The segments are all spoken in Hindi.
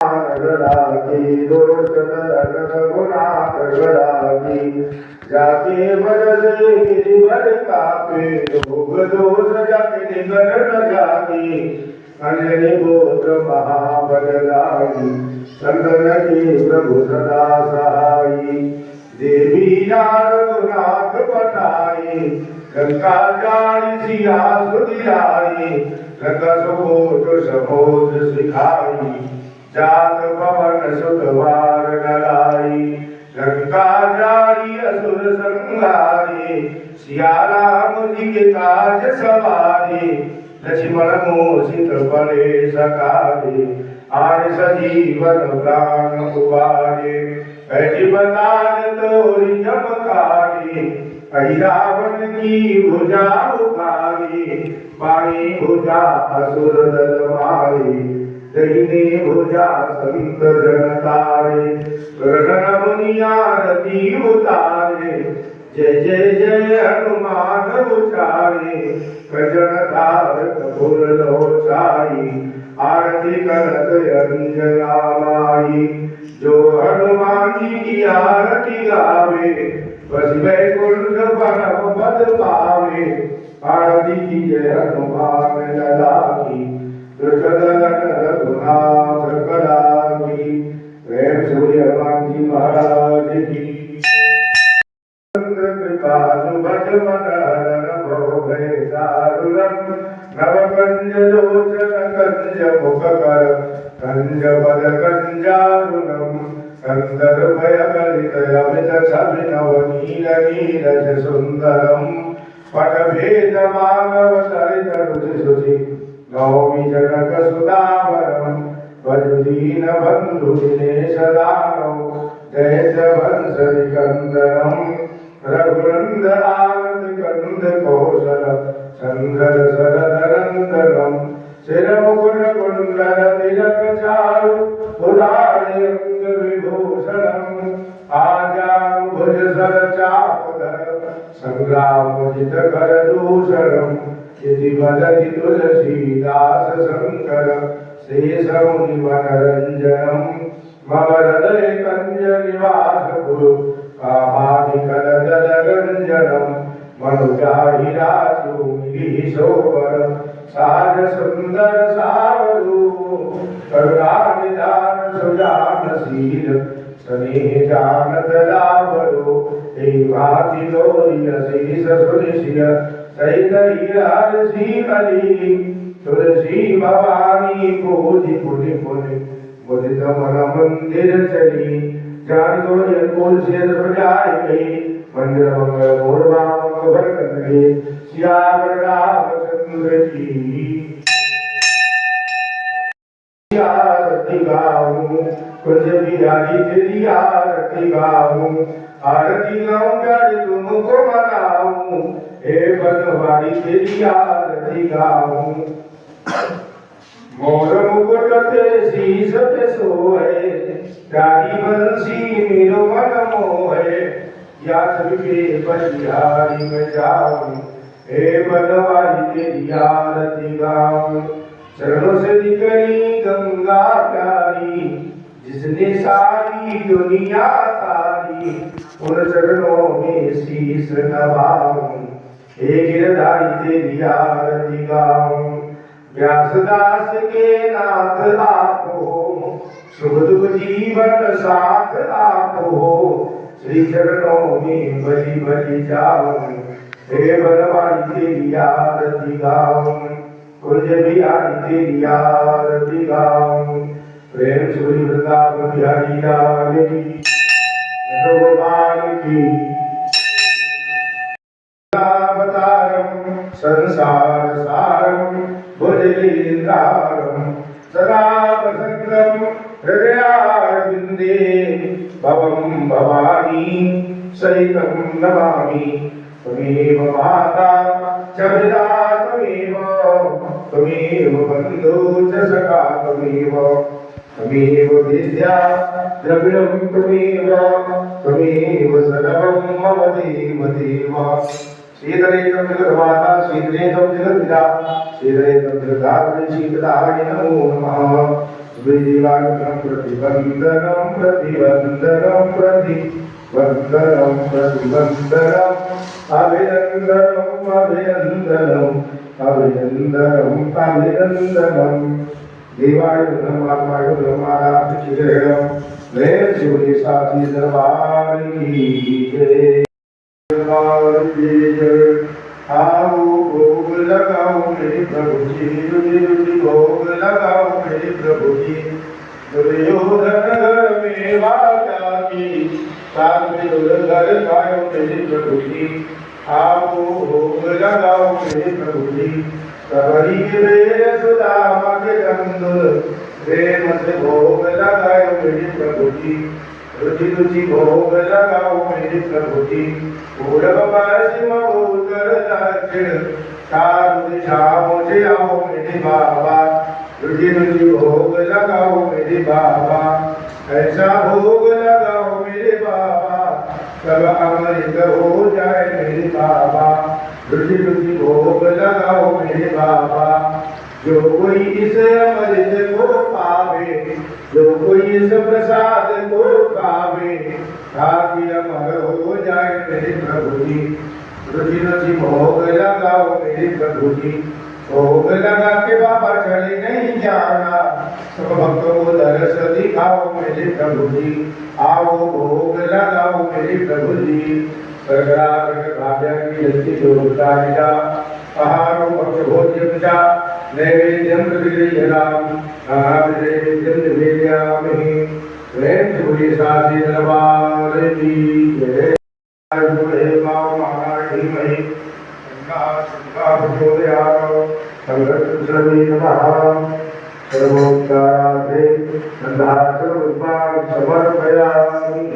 रागी दोष रघुनाथ रागी जाके बरसे गिरिवर कापे भोग दोष जाके निकर न जागी अंजनी गोत्र महाबल लागी संतन की प्रभु सदा सहाई देवी रघुनाथ बताई गंगा जाई सिया सुधियाई लंका सुबोध सबोध सिखाई जात पवन सुतवार नलाई लंका जारी असुर संहारी सिया राम जी के काज सवारी लक्ष्मण मूषित बड़े सकारे आय सजीवन प्राण उबारे बैठी बतान तोरी चमकारी रावण की भुजा उखारी बाई भुजा असुर दल मारी दहिने भुजा संत जन तारे गगन मुनि आरती उतारे जय जय जय हनुमान उचारे गजन धारक फुल लोचाई आरती करत अंजना माई जो हनुमान जी की आरती गावे बस वैकुंठ परम पद पावे आरती की जय हनुमान लला की रघुनाथ कला की प्रेम सूर्य हनुमान जी महाराज की कृपालु भज मन हरण भो भय दारुणम नव कंज लोचन कंज मुख कर कंज पद कंजारुणम कंदर भय कलित अमित छवि नव नील नीरज सुंदरम पट भेद मानव सरित रुचि सुचि नौमि जनक सुदावरम वजुदीन बंधु दिनेश दानव दैत्य वंश निकंदनम रघुनंद आनंद कंद कौशल संगर सरदरंदनम सिर मुकुट कुंडल तिलक चारु उदारे अंग विभूषणम आजानु भुज सर चापधर संग्राम जित कर दूषणम यदि वदति तुलसीदास शंकर शेष मुनि मनरंजनम मम हृदय कंज निवास गुरु कामादिकल जलरंजनम मनुजाहि राजु मिली शोभर साज सुंदर सावरू करुणानिधान सुजान शील स्नेह जानत लाभरो हे भाति लोरी अशीष सुनिशिय सहित हर सी तुलसी भवानी पूजी पुनि पुनि मुदित मन मंदिर चली जान दो कुल से सजाई गई मंदिर मंगल मोरबा भर कर श्याम रामचंद्र की आरती गाऊं कुछ बिहारी तेरी आरती गाऊं आरती गाऊं प्यार तुमको मनाऊं हे बनवारी तेरी आरती गाऊं मोर मुकुट ते शीश पे सोए प्यारी बंसी मेरो मन मोहे या सबके बलिहारी में जाऊं हे बनवारी तेरी आरती गाऊं चरणों से निकली गंगा प्यारी जिसने सारी दुनिया तारी उन चरणों में शीश नवाऊं हे गिरधारी तेरी आरती गाऊं व्यासदास के नाथ आप हो शुभ दुख जीवन साथ आप हो श्री चरणों में बलि बलि जाऊं हे बनवारी तेरी आरती गाऊं कुंज बिहारी तेरी आरती गाऊं प्रेम सूर्य प्रताप बिहारी लाल की भगवान की अवतारम संसार सारम भुजगेन्द्रारम सदा वसंतम हृदयारविंदे भवम भवानी सहितं नमामि त्वमेव माता च पिता त्वमेव बन्धु च सखा त्वमेव विद्या द्रविणं त्वमेव सर्वं मम देव देव शीतलेतं जगन्माता शीतलेतं जगद्पिता शीतलेतं जगदात्मने शीतलाय नमो नमः श्रीवागनं प्रतिवन्दनं प्रतिवन्दनं प्रतिवन्दनं प्रतिवन्दनम् अभिनन्दनम् अभिनन्दनम् अभिनन्दनम् अभिनन्दनम् देवाय नमः आराधना प्रेम शिवली साथी दरबार की जय दरबार की जय। आओ भोग लगाओ मेरे प्रभु जी रुचि रुचि भोग लगाओ मेरे प्रभु जी। दुर्योधन घर में वाचा की साथ में दुर्धर खाओ मेरे प्रभु जी। आओ भोग लगाओ मेरे प्रभु जी। कबरी वे सुदामा के कंद प्रेम से भोग लगाओ मेरे प्रभु जी। रुचि रुचि भोग लगाओ मेरे प्रभु जी। पूरब पश्चिम उत्तर दक्षिण चारों दिशा मुझे आओ मेरे बाबा। रुचि रुचि भोग लगाओ मेरे बाबा। ऐसा भोग लगाओ मेरे बाबा सब अमृत हो जाए मेरे बाबा। रुचि रुचि भोग लगाओ मेरे बाबा। जो कोई इस अमृत को पावे जो कोई इस प्रसाद को पावे ताकि अमर हो जाए मेरे प्रभु जी। रुचि रुचि भोग लगाओ मेरे प्रभु जी। भोग लगा के बाबा चले नहीं जाना सब भक्तों को दर्श दिखाओ मेरे प्रभु जी। आओ भोग लगाओ मेरे प्रभु जी। पहाड़ों भोज्यम नैवेद्यम प्रतिगृह्यताम् नैवेद्यम निवेदयामि। प्रेम से बोलिए साथी दरबार की जय। धीमहि सर्वोपकारार्थे नन्दाचलपुष्पाणि समर्पयामि।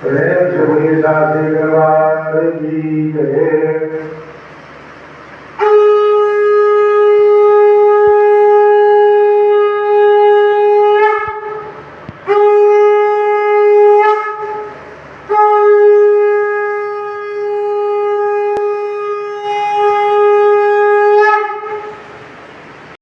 प्रेम से बोलिए साथी दरबार की जय।